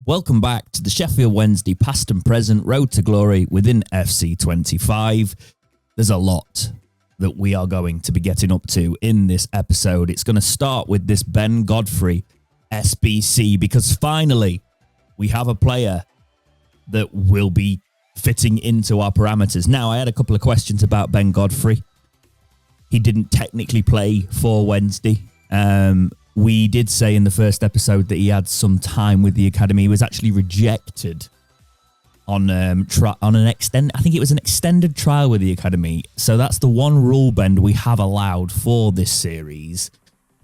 Welcome back to the Sheffield Wednesday past and present road to glory within FC25. There's a lot that we are going to be getting up to in this episode. It's going to start with this Ben Godfrey SBC because finally we have a player that will be fitting into our parameters. Now, I had a couple of questions about Ben Godfrey. He didn't technically play for Wednesday. We did say in the first episode that he had some time with the academy. He was actually rejected on an extended trial with the academy. So that's the one rule bend we have allowed for this series.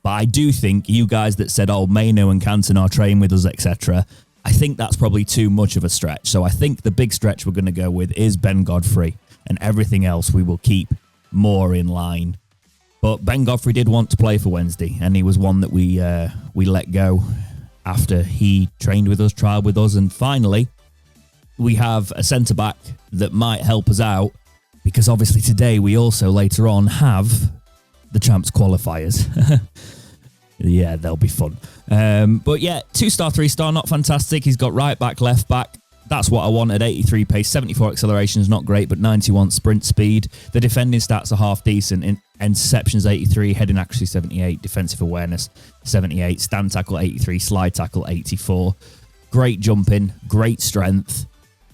But I do think you guys that said, oh, Maino and Cantona train with us, etc., I think that's probably too much of a stretch. So I think the big stretch we're going to go with is Ben Godfrey, and everything else we will keep more in line. But Ben Godfrey did want to play for Wednesday, and he was one that we let go after he trained with us, trialled with us, and finally we have a centre-back that might help us out, because obviously today we also later on have the Champs qualifiers. Yeah, they'll be fun. But yeah, 2-star, 3-star, not fantastic. He's got right back, left back. That's what I wanted. 83 pace, 74 acceleration is not great, but 91 sprint speed. The defending stats are half decent. Interceptions 83, heading accuracy 78, defensive awareness 78, stand tackle 83, slide tackle 84. Great jumping, great strength.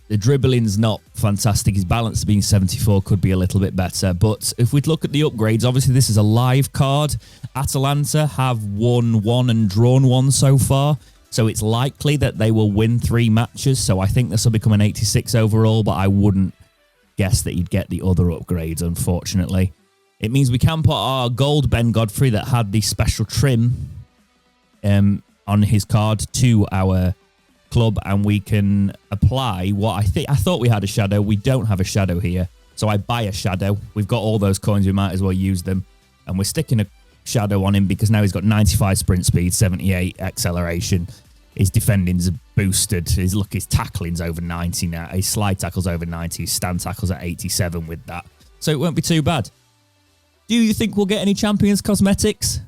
The dribbling's not fantastic. His balance being 74 could be a little bit better. But if we look at the upgrades, obviously this is a live card. Atalanta have won 1 and drawn 1 so far. So it's likely that they will win 3 matches. So I think this will become an 86 overall, but I wouldn't guess that he'd get the other upgrades, unfortunately. It means we can put our gold Ben Godfrey that had the special trim on his card to our club, and we can apply what I thought we had a shadow. We don't have a shadow here. So I buy a shadow. We've got all those coins. We might as well use them. And we're sticking a shadow on him because now he's got 95 sprint speed, 78 acceleration. His defending's boosted. His tackling's over 90 now. His slide tackle's over 90. His stand tackle's at 87 with that. So it won't be too bad. Do you think we'll get any Champions cosmetics?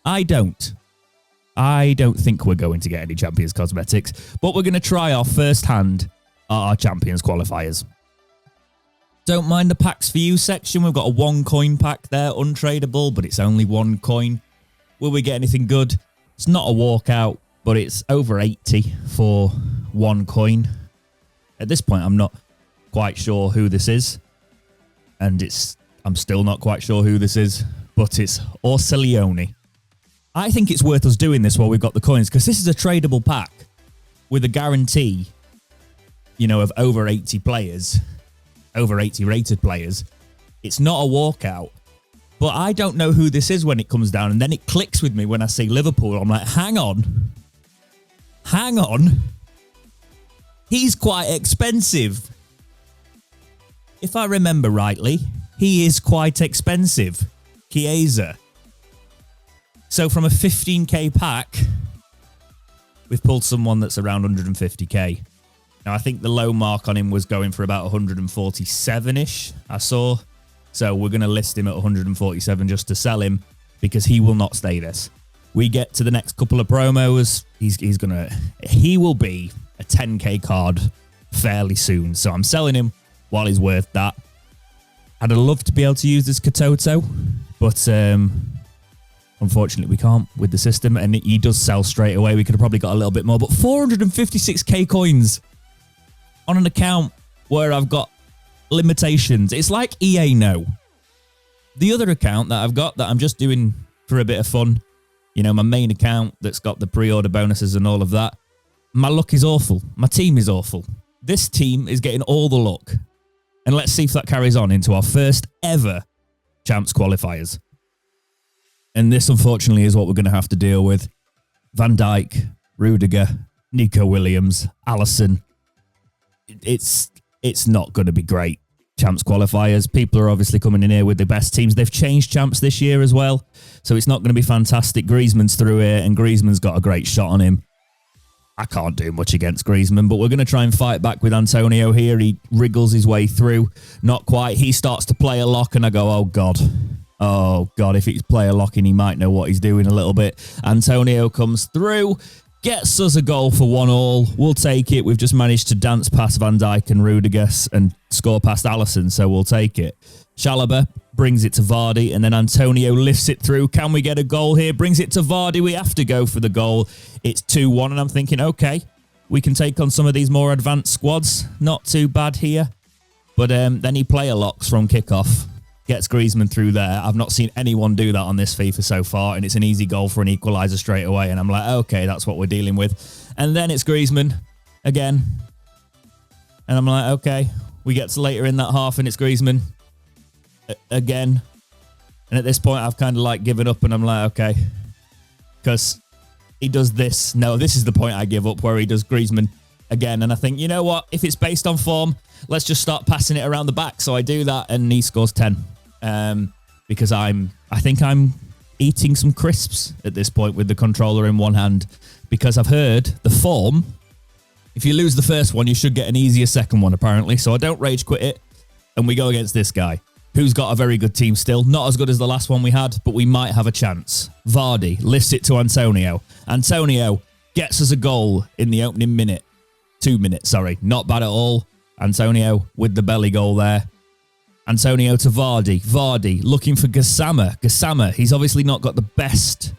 I don't think we're going to get any Champions cosmetics, but we're going to try our first hand at our Champions qualifiers. Don't mind the packs for you section. We've got a 1 coin pack there, untradeable, but it's only 1 coin. Will we get anything good? It's not a walkout, but it's over 80 for 1 coin. At this point, I'm not quite sure who this is, and I'm still not quite sure who this is, but it's Orsellioni. I think it's worth us doing this while we've got the coins, because this is a tradable pack with a guarantee, of over 80 players, over 80 rated players. It's not a walkout, but I don't know who this is when it comes down, and then it clicks with me when I see Liverpool. I'm like, hang on. He's quite expensive. If I remember rightly, he is quite expensive. Chiesa. So from a 15k pack, we've pulled someone that's around 150k. Now, I think the low mark on him was going for about 147-ish, I saw. So we're going to list him at 147 just to sell him, because he will not stay this. We get to the next couple of promos, he will be a 10k card fairly soon. So I'm selling him while he's worth that. I'd love to be able to use this Katoto, but unfortunately we can't with the system, and he does sell straight away. We could have probably got a little bit more, but 456k coins on an account where I've got limitations. It's like EA know. The other account that I've got that I'm just doing for a bit of fun, my main account that's got the pre-order bonuses and all of that, my luck is awful. My team is awful. This team is getting all the luck. And let's see if that carries on into our first ever Champs qualifiers. And this, unfortunately, is what we're going to have to deal with. Van Dijk, Rudiger, Nico Williams, Alisson. It's not going to be great Champs qualifiers. People are obviously coming in here with the best teams. They've changed Champs this year as well, so it's not going to be fantastic. Griezmann's through here, and Griezmann's got a great shot on him. I can't do much against Griezmann, but we're going to try and fight back with Antonio here. He wriggles his way through. Not quite. He starts to play a lock, and I go, oh, God. Oh, God, if he's player locking, he might know what he's doing a little bit. Antonio comes through. Gets us a goal for 1-1. We'll take it. We've just managed to dance past Van Dijk and Rudiger and score past Alisson, so we'll take it. Chalobah brings it to Vardy, and then Antonio lifts it through. Can we get a goal here? Brings it to Vardy. We have to go for the goal. It's 2-1, and I'm thinking, okay, we can take on some of these more advanced squads. Not too bad here. But then he player locks from kickoff. Gets Griezmann through there. I've not seen anyone do that on this FIFA so far, and it's an easy goal for an equaliser straight away. And I'm like, okay, that's what we're dealing with. And then it's Griezmann again. And I'm like, okay, we get to later in that half, and it's Griezmann again. And at this point, I've kind of like given up, and I'm like, okay, because he does this. No, this is the point I give up, where he does Griezmann again. And I think, you know what? If it's based on form, let's just start passing it around the back. So I do that, and he scores 10. Because I think I'm eating some crisps at this point with the controller in one hand, because I've heard the form, if you lose the first one, you should get an easier second one, apparently. So I don't rage quit it, and we go against this guy, who's got a very good team still. Not as good as the last one we had, but we might have a chance. Vardy lifts it to Antonio. Antonio gets us a goal in the opening minute. 2 minutes, sorry. Not bad at all. Antonio with the belly goal there. Antonio to Vardy. Vardy looking for Gassama. Gassama, he's obviously not got the best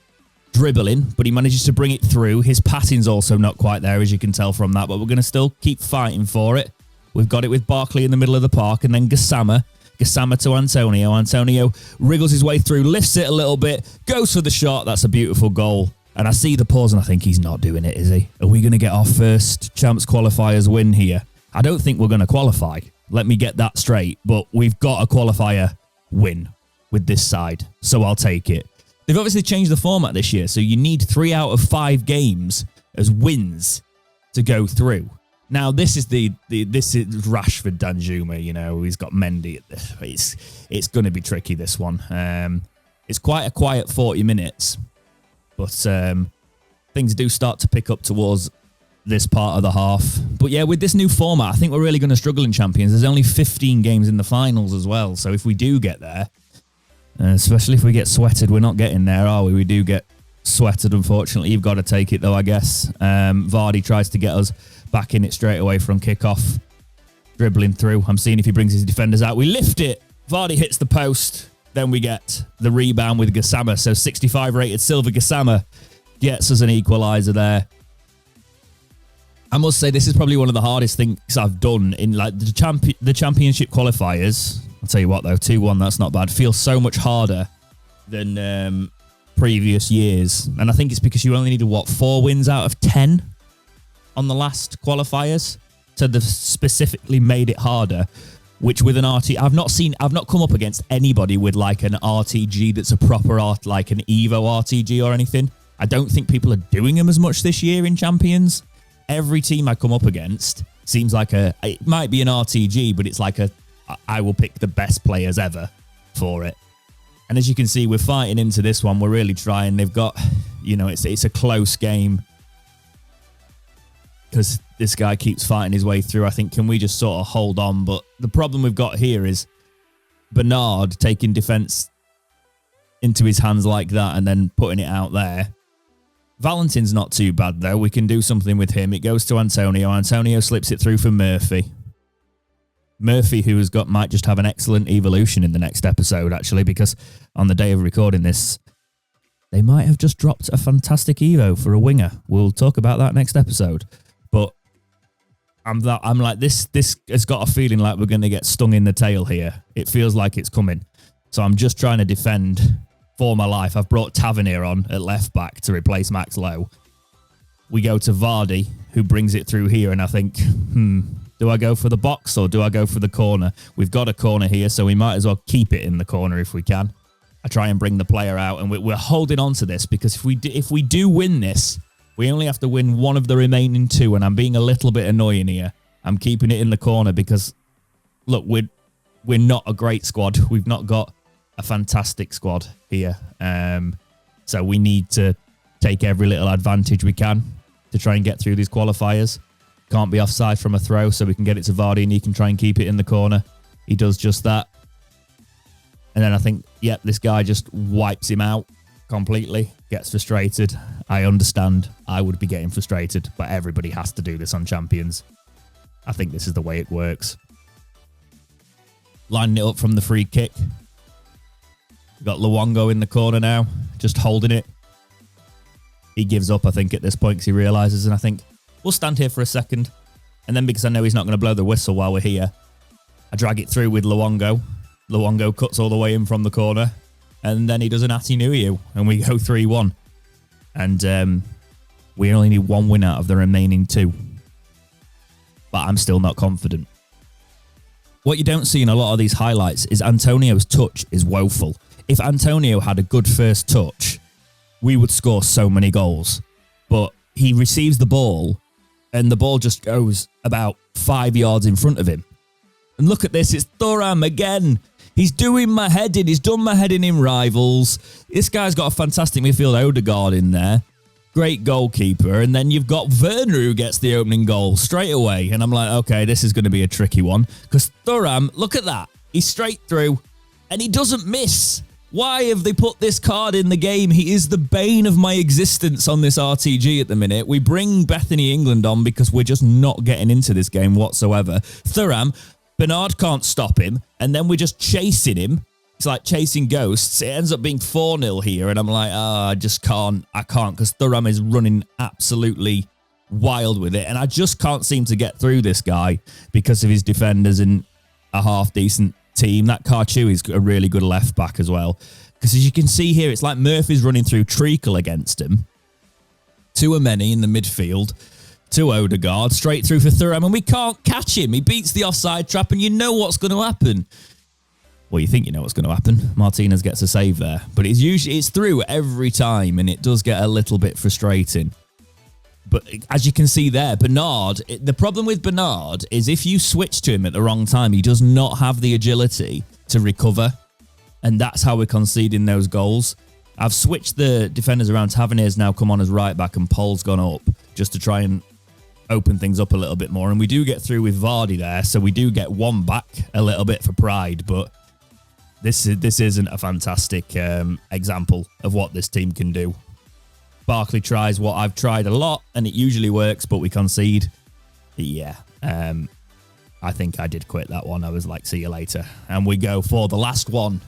dribbling, but he manages to bring it through. His passing's also not quite there, as you can tell from that, but we're going to still keep fighting for it. We've got it with Barkley in the middle of the park, and then Gassama. Gassama to Antonio. Antonio wriggles his way through, lifts it a little bit, goes for the shot. That's a beautiful goal. And I see the pause, and I think he's not doing it, is he? Are we going to get our first Champs Qualifiers win here? I don't think we're going to qualify. Let me get that straight. But we've got a qualifier win with this side, so I'll take it. They've obviously changed the format this year, so you need 3 out of 5 games as wins to go through. Now, this is this is Rashford Danjuma, you know, he's got Mendy at this. It's going to be tricky, this one. It's quite a quiet 40 minutes, but things do start to pick up towards this part of the half. But yeah, with this new format, I think we're really going to struggle in Champions. There's only 15 games in the finals as well, so if we do get there, especially if we get sweated, we're not getting there, are we? We do get sweated, unfortunately. You've got to take it, though, I guess. Vardy tries to get us back in it straight away from kickoff. Dribbling through. I'm seeing if he brings his defenders out. We lift it. Vardy hits the post. Then we get the rebound with Gassama. So 65 rated Silva Gassama gets us an equaliser there. I must say, this is probably one of the hardest things I've done in like the championship qualifiers. I'll tell you what, though, 2-1, that's not bad. Feels so much harder than previous years. And I think it's because you only needed, 4 wins out of 10 on the last qualifiers. So they've specifically made it harder, which with an RT, I've not come up against anybody with like an RTG that's a proper art, like an Evo RTG or anything. I don't think people are doing them as much this year in Champions. Every team I come up against seems like it might be an RTG, but it's like I will pick the best players ever for it. And as you can see, we're fighting into this one. We're really trying. They've got, you know, it's a close game because this guy keeps fighting his way through. I think, can we just sort of hold on? But the problem we've got here is Bernard taking defence into his hands like that and then putting it out there. Valentin's not too bad, though. We can do something with him. It goes to Antonio. Antonio slips it through for Murphy. Murphy, who might just have an excellent evolution in the next episode, actually, because on the day of recording this, they might have just dropped a fantastic Evo for a winger. We'll talk about that next episode. But I'm like, this has got a feeling like we're going to get stung in the tail here. It feels like it's coming. So I'm just trying to defend for my life. I've brought Tavernier on at left back to replace Max Lowe. We go to Vardy, who brings it through here, and I think, do I go for the box or do I go for the corner? We've got a corner here, so we might as well keep it in the corner if we can. I try and bring the player out, and we're holding on to this because if we do win this, we only have to win one of the remaining 2, and I'm being a little bit annoying here. I'm keeping it in the corner because, look, we're not a great squad. We've not got a fantastic squad here. So we need to take every little advantage we can to try and get through these qualifiers. Can't be offside from a throw, so we can get it to Vardy and he can try and keep it in the corner. He does just that. And then I think, yep, this guy just wipes him out. completely, gets frustrated. I understand. I would be getting frustrated, but everybody has to do this on Champions. I think this is the way it works. Lining it up from the free kick. We've got Luongo in the corner now, just holding it. He gives up, I think, at this point because he realises, and I think we'll stand here for a second. And then because I know he's not going to blow the whistle while we're here, I drag it through with Luongo. Luongo cuts all the way in from the corner. And then he does an Atinuiu, and we go 3-1. And we only need one win out of the remaining two. But I'm still not confident. What you don't see in a lot of these highlights is Antonio's touch is woeful. If Antonio had a good first touch, we would score so many goals. But he receives the ball, and the ball just goes about 5 yards in front of him. And look at this, it's Thuram again. He's doing my heading. He's done my heading in Rivals. This guy's got a fantastic midfield, Odegaard, in there. Great goalkeeper. And then you've got Werner who gets the opening goal straight away. And I'm like, okay, this is going to be a tricky one. Because Thuram, look at that. He's straight through and he doesn't miss. Why have they put this card in the game? He is the bane of my existence on this RTG at the minute. We bring Bethany England on because we're just not getting into this game whatsoever. Thuram, Bernard can't stop him, and then we're just chasing him. It's like chasing ghosts. It ends up being 4-0 here, and I'm like, I just can't. I can't, because Thuram is running absolutely wild with it, and I just can't seem to get through this guy because of his defenders and a half-decent team. That Karchu is a really good left-back as well, because as you can see here, it's like Murphy's running through treacle against him. Tuameni in the midfield. To Odegaard, straight through for Thuram, and we can't catch him. He beats the offside trap, and you know what's going to happen. Well, you think you know what's going to happen. Martinez gets a save there, but it's through every time, and it does get a little bit frustrating. But as you can see there, Bernard, the problem with Bernard is if you switch to him at the wrong time, he does not have the agility to recover, and that's how we're conceding those goals. I've switched the defenders around. Tavernier's now come on as right back, and Paul's gone up just to try and open things up a little bit more. And we do get through with Vardy there, so we do get one back a little bit for pride, but this isn't a fantastic example of what this team can do. Barkley tries what I've tried a lot, and it usually works, but we concede. Yeah, I think I did quit that one. I was like, see you later. And we go for the last one.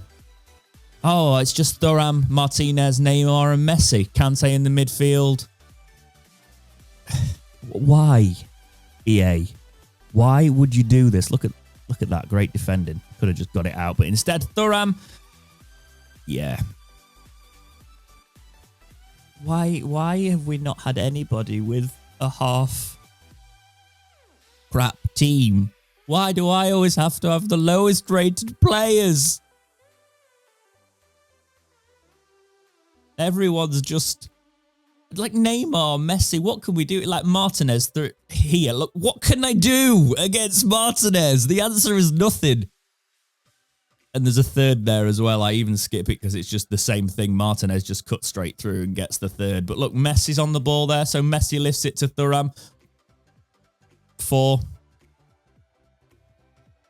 Oh, it's just Thuram, Martinez, Neymar, and Messi. Kante in the midfield. Why, EA? Why would you do this? Look at that great defending. Could have just got it out, but instead, Thuram. Yeah. Why have we not had anybody with a half crap team? Why do I always have to have the lowest rated players? Everyone's just like Neymar, Messi. What can we do? Like Martinez through here. Look, what can I do against Martinez? The answer is nothing. And there's a third there as well. I even skip it because it's just the same thing. Martinez just cuts straight through and gets the third. But look, Messi's on the ball there. So Messi lifts it to Thuram. 4.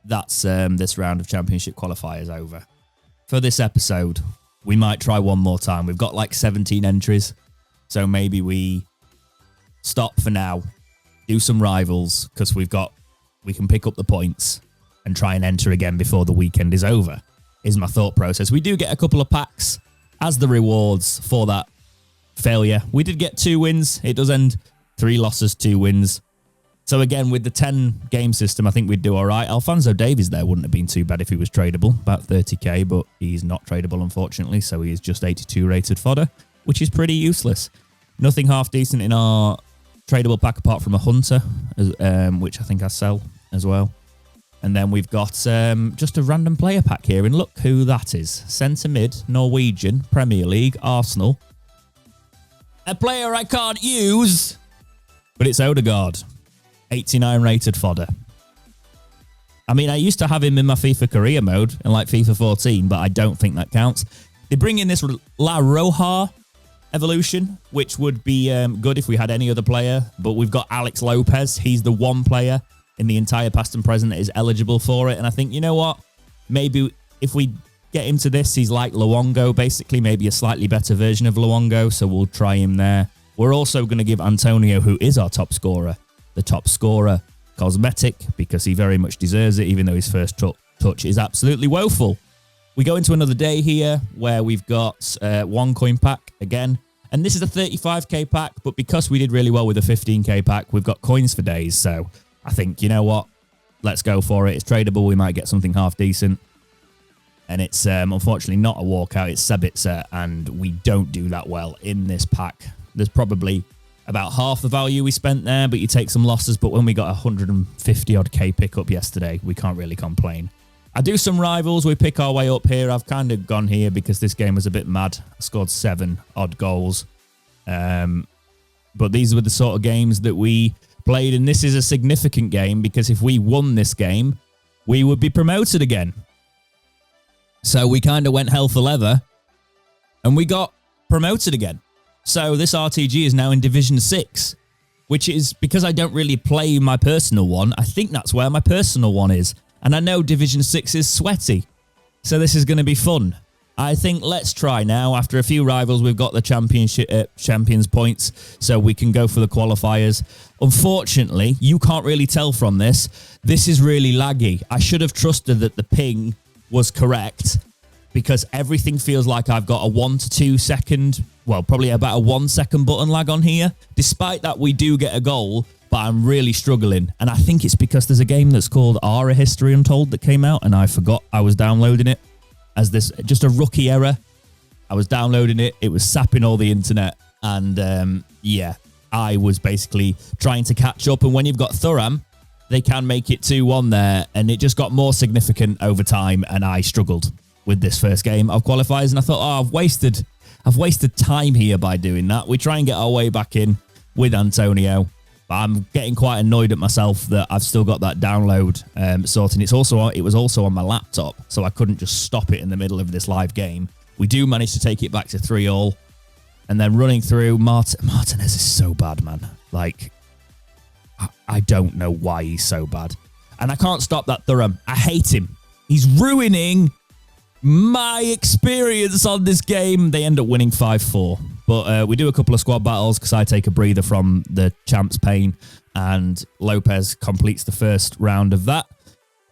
That's this round of Championship qualifiers over. For this episode, we might try one more time. We've got like 17 entries. So maybe we stop for now, do some rivals, because we can pick up the points and try and enter again before the weekend is over, is my thought process. We do get a couple of packs as the rewards for that failure. We did get 2 wins. It does end 3 losses, 2 wins. So again, with the 10-game system, I think we'd do all right. Alphonso Davies there wouldn't have been too bad if he was tradable, about 30k, but he's not tradable, unfortunately, so he is just 82 rated fodder, which is pretty useless. Nothing half decent in our tradable pack apart from a Hunter, which I think I sell as well. And then we've got just a random player pack here, and look who that is. Centre mid, Norwegian, Premier League, Arsenal. A player I can't use, but it's Odegaard. 89 rated fodder. I mean, I used to have him in my FIFA career mode in like FIFA 14, but I don't think that counts. They bring in this La Roja evolution, which would be good if we had any other player, but we've got Alex Lopez. He's the one player in the entire past and present that is eligible for it, and I think, you know what? Maybe if we get him to this. He's like Luongo, basically, maybe a slightly better version of Luongo, so we'll try him there. We're also going to give Antonio, who is our top scorer, the top scorer cosmetic, because he very much deserves it, even though his first touch is absolutely woeful. We go into another day here where we've got one coin pack again. And this is a 35k pack, but because we did really well with a 15k pack, we've got coins for days. So I think, you know what? Let's go for it. It's tradable. We might get something half decent. And it's unfortunately not a walkout. It's Sabitzer, and we don't do that well in this pack. There's probably about half the value we spent there, but you take some losses. But when we got 150 odd K pickup yesterday, we can't really complain. I do some rivals. We pick our way up here. I've kind of gone here because this game was a bit mad. I scored 7 odd goals. But these were the sort of games that we played, and this is a significant game because if we won this game, we would be promoted again. So we kind of went hell for leather, and we got promoted again. So this RTG is now in Division 6, which is because I don't really play my personal one. I think that's where my personal one is. And I know Division 6 is sweaty, so this is going to be fun. I think let's try now. After a few rivals, we've got the champions points, so we can go for the qualifiers. Unfortunately, you can't really tell from this. This is really laggy. I should have trusted that the ping was correct because everything feels like I've got a 1 to 2 second, well, probably about a 1 second button lag on here. Despite that, we do get a goal, but I'm really struggling. And I think it's because there's a game that's called Ara History Untold that came out, and I forgot I was downloading it as this, just a rookie error. I was downloading it. It was sapping all the internet. And yeah, I was basically trying to catch up. And when you've got Thuram, they can make it 2-1 there. And it just got more significant over time. And I struggled with this first game of qualifiers. And I thought, oh, I've wasted time here by doing that. We try and get our way back in with Antonio. But I'm getting quite annoyed at myself that I've still got that download sorting. It was also on my laptop, so I couldn't just stop it in the middle of this live game. We do manage to take it back to 3-3. And then running through, Martinez is so bad, man. Like, I don't know why he's so bad. And I can't stop that Thuram. I hate him. He's ruining my experience on this game. They end up winning 5-4. But we do a couple of squad battles because I take a breather from the champ's pain, and Lopez completes the first round of that.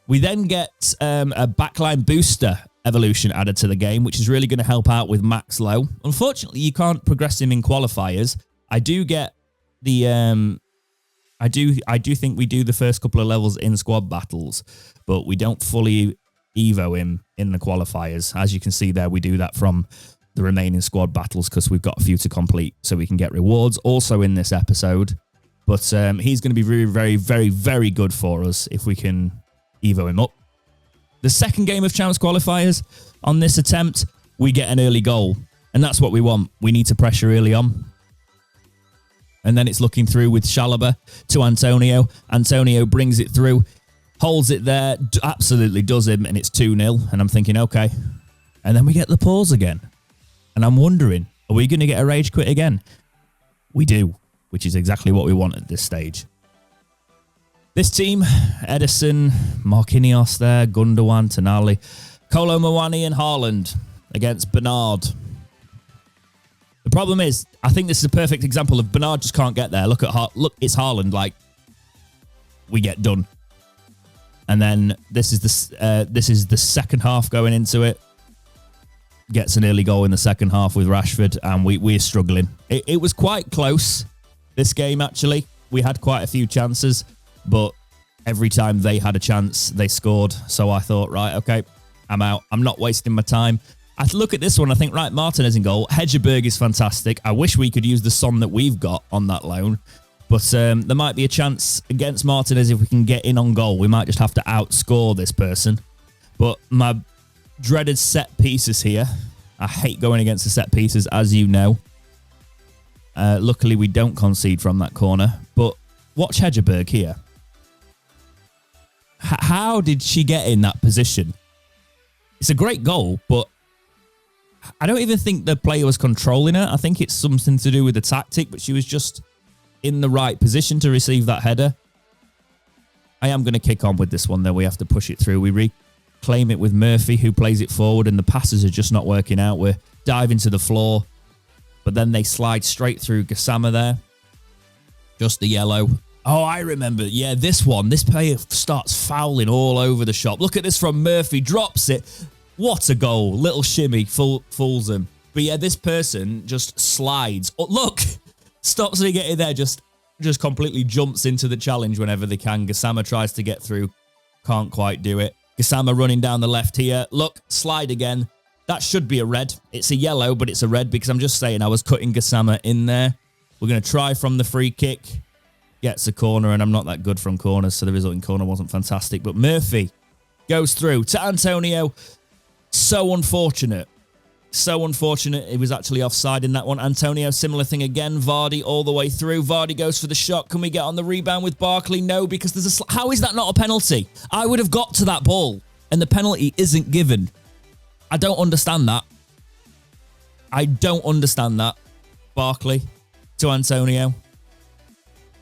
We then get a backline booster evolution added to the game, which is really going to help out with Max Low. Unfortunately, you can't progress him in qualifiers. I do get the I do think we do the first couple of levels in squad battles, but we don't fully Evo him in the qualifiers. As you can see there, we do that from the remaining squad battles because we've got a few to complete so we can get rewards also in this episode. But he's going to be very, very, very, very good for us if we can Evo him up. The second game of Champs qualifiers, on this attempt, we get an early goal. And that's what we want. We need to pressure early on. And then it's looking through with Chalobah to Antonio. Antonio brings it through, holds it there, absolutely does him, and it's 2-0. And I'm thinking, okay. And then we get the pause again. And I'm wondering, are we going to get a rage quit again? We do, which is exactly what we want at this stage. This team, Edison, Marquinhos there, Gundogan, Tonali, Kolo Muani and Haaland against Bernard. The problem is, I think this is a perfect example of Bernard just can't get there. Look, it's Haaland, like, we get done. And then this is the second half going into it. Gets an early goal in the second half with Rashford, and we're struggling. It was quite close, this game, actually. We had quite a few chances, but every time they had a chance, they scored. So I thought, right, okay, I'm out. I'm not wasting my time. I look at this one, I think, right, Martinez in goal. Hedgeberg is fantastic. I wish we could use the Son that we've got on that loan. But there might be a chance against Martinez if we can get in on goal. We might just have to outscore this person. But my dreaded set pieces here. I hate going against the set pieces, as you know. Luckily, we don't concede from that corner. But watch Hedgeberg here. How did she get in that position? It's a great goal, but I don't even think the player was controlling her. I think it's something to do with the tactic, but she was just in the right position to receive that header. I am going to kick on with this one, though. We have to push it through. We claim it with Murphy, who plays it forward, and the passes are just not working out. We're diving to the floor, but then they slide straight through Gassama there. Just the yellow. Oh, I remember. Yeah, this one. This player starts fouling all over the shop. Look at this from Murphy. Drops it. What a goal. Little shimmy. Fools him. But yeah, this person just slides. Oh, look. Stops me getting there. Just completely jumps into the challenge whenever they can. Gassama tries to get through. Can't quite do it. Gassama running down the left here. Look. Slide again. That should be a red. It's a yellow, but it's a red because I'm just saying I was cutting Gassama in there. We're going to try from the free kick. Gets a corner, and I'm not that good from corners, so the resulting corner wasn't fantastic. But Murphy goes through to Antonio. So unfortunate. So unfortunate. It was actually offside in that one. Antonio, similar thing again. Vardy all the way through. Vardy goes for the shot. Can we get on the rebound with Barkley? No, because there's a... How is that not a penalty? I would have got to that ball, and the penalty isn't given. I don't understand that. I don't understand that. Barkley to Antonio.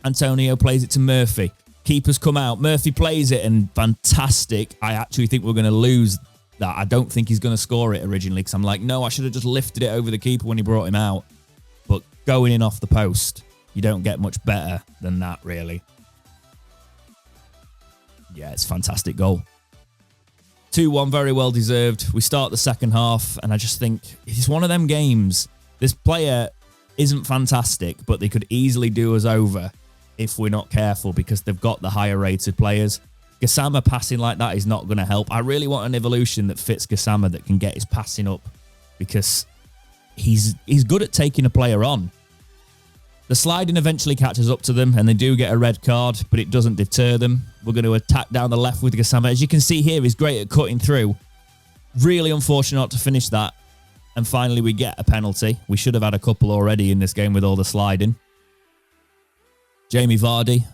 Antonio plays it to Murphy. Keepers come out. Murphy plays it, and fantastic. I actually think we're going to lose that. I don't think he's going to score it originally because I'm like, no, I should have just lifted it over the keeper when he brought him out. But going in off the post, you don't get much better than that, really. Yeah, it's a fantastic goal. 2-1, very well deserved. We start the second half, and I just think it's one of them games. This player isn't fantastic, but they could easily do us over if we're not careful because they've got the higher rated players. Gassama passing like that is not going to help. I really want an evolution that fits Gassama that can get his passing up because he's good at taking a player on. The sliding eventually catches up to them and they do get a red card, but it doesn't deter them. We're going to attack down the left with Gassama. As you can see here, he's great at cutting through. Really unfortunate not to finish that. And finally, we get a penalty. We should have had a couple already in this game with all the sliding. Jamie Vardy,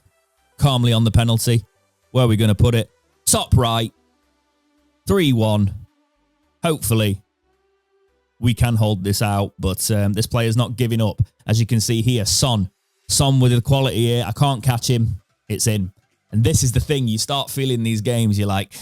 calmly on the penalty. Where are we going to put it? Top right. 3-1. Hopefully, we can hold this out. But this player's not giving up. As you can see here, Son. Son with the quality here. I can't catch him. It's in. And this is the thing. You start feeling these games. You're like,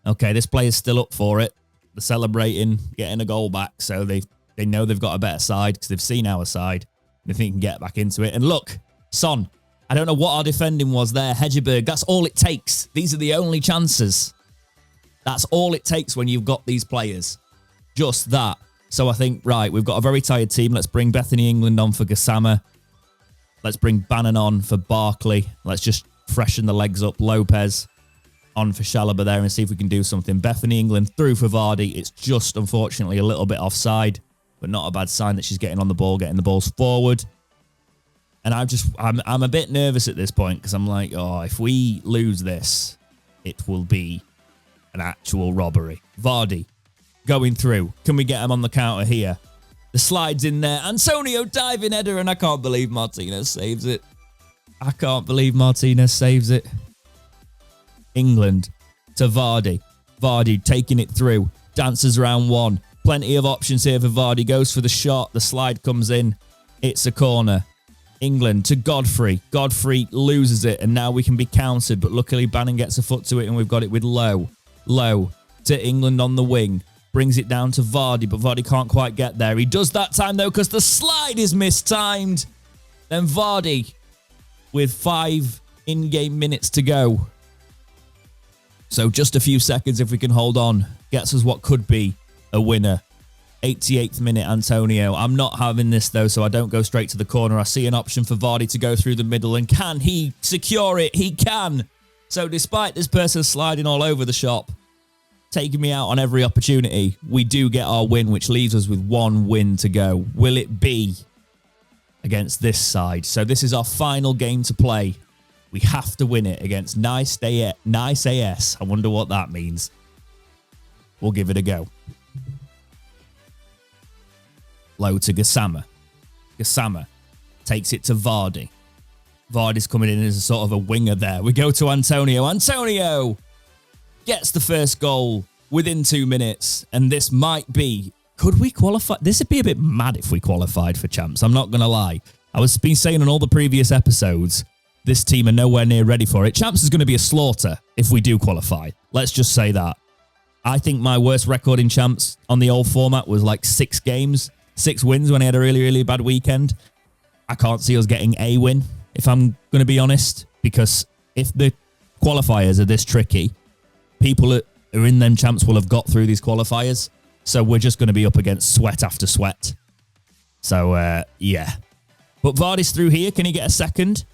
okay, this player's still up for it. They're celebrating, getting a goal back. So they know they've got a better side because they've seen our side. They think they can get back into it. And look, Son. I don't know what our defending was there. Hedgeberg, that's all it takes. These are the only chances. That's all it takes when you've got these players. Just that. So I think, right, we've got a very tired team. Let's bring Bethany England on for Gassama. Let's bring Bannon on for Barkley. Let's just freshen the legs up. Lopez on for Chalobah there and see if we can do something. Bethany England through for Vardy. It's just, unfortunately, a little bit offside, but not a bad sign that she's getting on the ball, getting the balls forward. And I'm a bit nervous at this point because I'm like, oh, if we lose this, it will be an actual robbery. Vardy going through. Can we get him on the counter here? The slide's in there. Antonio diving header, and I can't believe Martinez saves it. I can't believe Martinez saves it. England to Vardy. Vardy taking it through. Dances around one. Plenty of options here for Vardy. Goes for the shot. The slide comes in. It's a corner. England to Godfrey. Godfrey loses it, and now we can be countered. But luckily, Bannon gets a foot to it, and we've got it with Lowe. Lowe to England on the wing. Brings it down to Vardy, but Vardy can't quite get there. He does that time, though, because the slide is mistimed. Then Vardy with 5 in-game minutes to go. So just a few seconds if we can hold on. Gets us what could be a winner. 88th minute, Antonio. I'm not having this, though, so I don't go straight to the corner. I see an option for Vardy to go through the middle, and can he secure it? He can. So despite this person sliding all over the shop, taking me out on every opportunity, we do get our win, which leaves us with 1 win to go. Will it be against this side? So this is our final game to play. We have to win it against Nice AS. I wonder what that means. We'll give it a go. Low to Gassama. Gassama takes it to Vardy. Vardy's coming in as a sort of a winger there. We go to Antonio. Antonio gets the first goal within 2 minutes. And this might be... Could we qualify? This would be a bit mad if we qualified for champs. I'm not going to lie. I was been saying on all the previous episodes, this team are nowhere near ready for it. Champs is going to be a slaughter if we do qualify. Let's just say that. I think my worst record in champs on the old format was like 6 games, 6 wins when I had a really, really bad weekend. I can't see us getting a win, if I'm going to be honest, because if the qualifiers are this tricky, people that are in them champs will have got through these qualifiers. So we're just going to be up against sweat after sweat. So, yeah. But Vardy's through here. Can he get a second?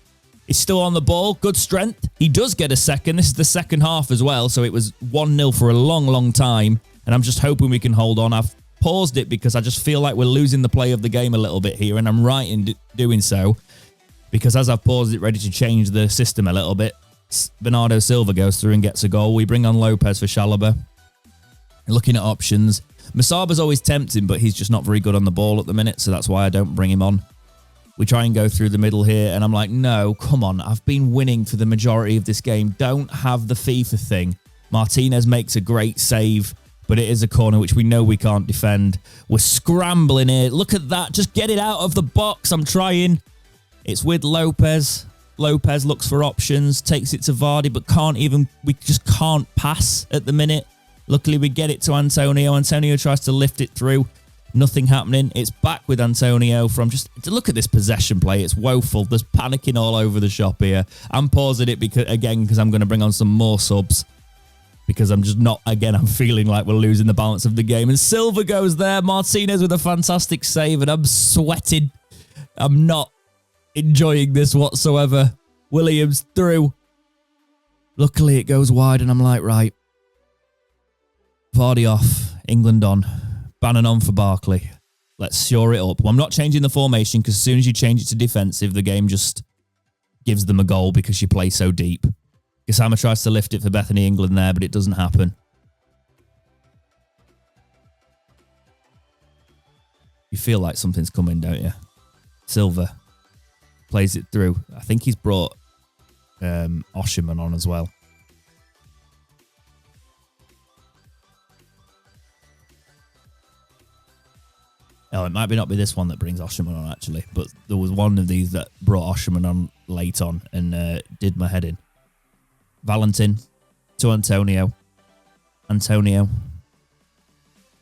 He's still on the ball. Good strength. He does get a second. This is the second half as well. So it was 1-0 for a long, long time. And I'm just hoping we can hold on. I've paused it because I just feel like we're losing the play of the game a little bit here. And I'm right in doing so. Because as I've paused it, ready to change the system a little bit, Bernardo Silva goes through and gets a goal. We bring on Lopez for Chalobah. Looking at options. Masaba's always tempting, but he's just not very good on the ball at the minute. So that's why I don't bring him on. We try and go through the middle here, and I'm like, no, come on. I've been winning for the majority of this game. Don't have the FIFA thing. Martinez makes a great save, but it is a corner which we know we can't defend. We're scrambling here. Look at that. Just get it out of the box. I'm trying. It's with Lopez. Lopez looks for options, takes it to Vardy, but we just can't pass at the minute. Luckily, we get it to Antonio. Antonio tries to lift it through. Nothing happening. It's back with Antonio from just... Look at this possession play. It's woeful. There's panicking all over the shop here. I'm pausing it because I'm going to bring on some more subs. Because I'm just not... Again, I'm feeling like we're losing the balance of the game. And Silva goes there. Martinez with a fantastic save. And I'm sweating. I'm not enjoying this whatsoever. Williams through. Luckily, it goes wide. And I'm like, right. Vardy off. England on. Bannon on for Barkley. Let's shore it up. Well, I'm not changing the formation because as soon as you change it to defensive, the game just gives them a goal because you play so deep. Gassama tries to lift it for Bethany England there, but it doesn't happen. You feel like something's coming, don't you? Silva plays it through. I think he's brought Osherman on as well. Oh, it might not be this one that brings Osherman on, actually. But there was one of these that brought Osherman on late on and did my head in. Valentin to Antonio. Antonio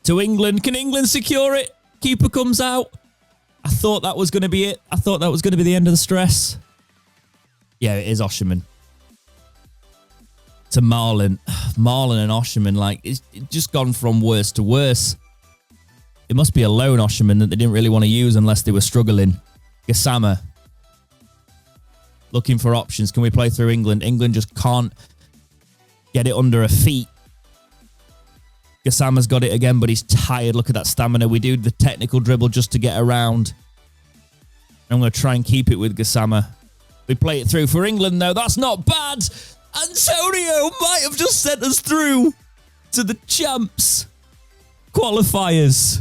to England. Can England secure it? Keeper comes out. I thought that was going to be it. I thought that was going to be the end of the stress. Yeah, it is Osherman. To Marlon. Marlon and Osherman, like, it's just gone from worse to worse. It must be a lone Osherman that they didn't really want to use unless they were struggling. Gassama. Looking for options. Can we play through England? England just can't get it under her feet. Gassama's got it again, but he's tired. Look at that stamina. We do the technical dribble just to get around. I'm going to try and keep it with Gassama. We play it through for England, though. That's not bad. Antonio might have just sent us through to the champs qualifiers.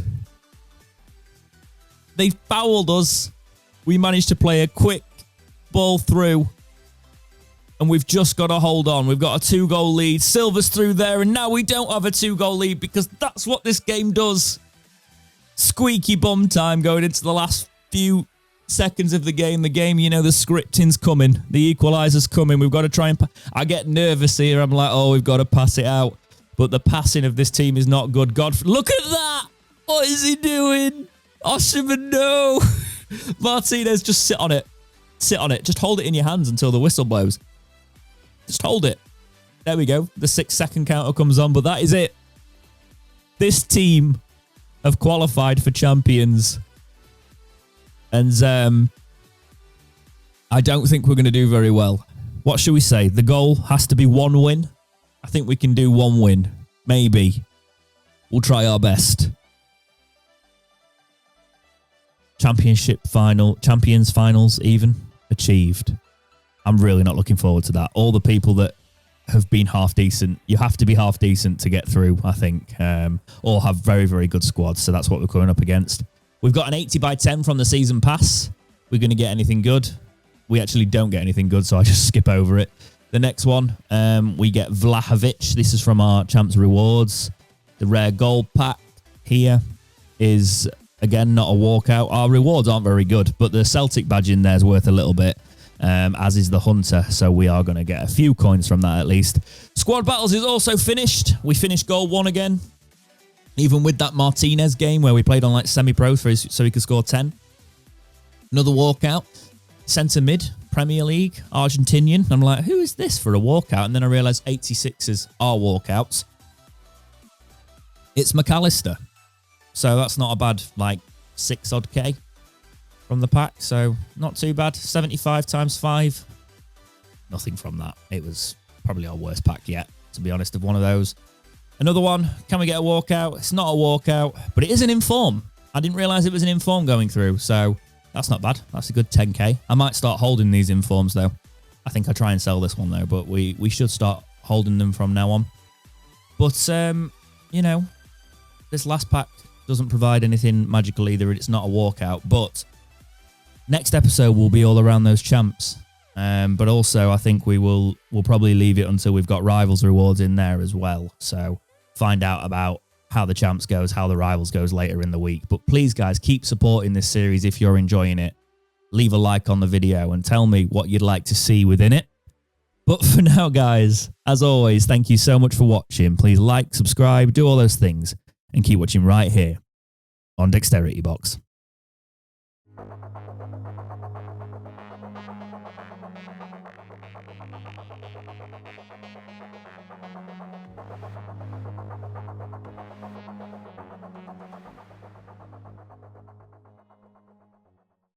They fouled us. We managed to play a quick ball through. And we've just got to hold on. We've got a 2-goal lead. Silva's through there. And now we don't have a 2-goal lead because that's what this game does. Squeaky bum time going into the last few seconds of the game. The game, you know, the scripting's coming. The equalizer's coming. We've got to try and... I get nervous here. I'm like, oh, we've got to pass it out. But the passing of this team is not good. Look at that! What is he doing? Osherman, no! Martinez, just sit on it. Sit on it. Just hold it in your hands until the whistle blows. Just hold it. There we go. The 6-second counter comes on, but that is it. This team have qualified for champions. And I don't think we're going to do very well. What should we say? The goal has to be 1 win. I think we can do 1 win. Maybe. We'll try our best. Champions finals even achieved. I'm really not looking forward to that. All the people that have been half decent, you have to be half decent to get through, I think, or have very, very good squads. So that's what we're going up against. We've got an 80 by 10 from the season pass. We're going to get anything good. We actually don't get anything good, so I just skip over it. The next one, we get Vlahovic. This is from our Champs Rewards. The rare gold pack here is, again, not a walkout. Our rewards aren't very good, but the Celtic badge in there is worth a little bit. as is the hunter. So we are going to get a few coins from that at least. Squad battles is also finished. We finished goal 1 again. Even with that Martinez game where we played on like semi-pro so he could score 10. Another walkout. Centre mid, Premier League, Argentinian. I'm like, who is this for a walkout? And then I realised 86s are walkouts. It's McAllister. So that's not a bad, like, 6 odd K from the pack. So not too bad. 75 times 5. Nothing from that. It was probably our worst pack yet, to be honest, of one of those. Another one. Can we get a walkout? It's not a walkout, but it is an inform. I didn't realise it was an inform going through. So that's not bad. That's a good 10K. I might start holding these informs, though. I think I try and sell this one, though, but we should start holding them from now on. But, you know, this last pack doesn't provide anything magical either. It's not a walkout, but next episode will be all around those champs. But also, I think we'll probably leave it until we've got rivals rewards in there as well. So find out about how the champs goes, how the rivals goes later in the week. But please, guys, keep supporting this series if you're enjoying it. Leave a like on the video and tell me what you'd like to see within it. But for now, guys, as always, thank you so much for watching. Please like, subscribe, do all those things, and keep watching right here on Dexterity Box.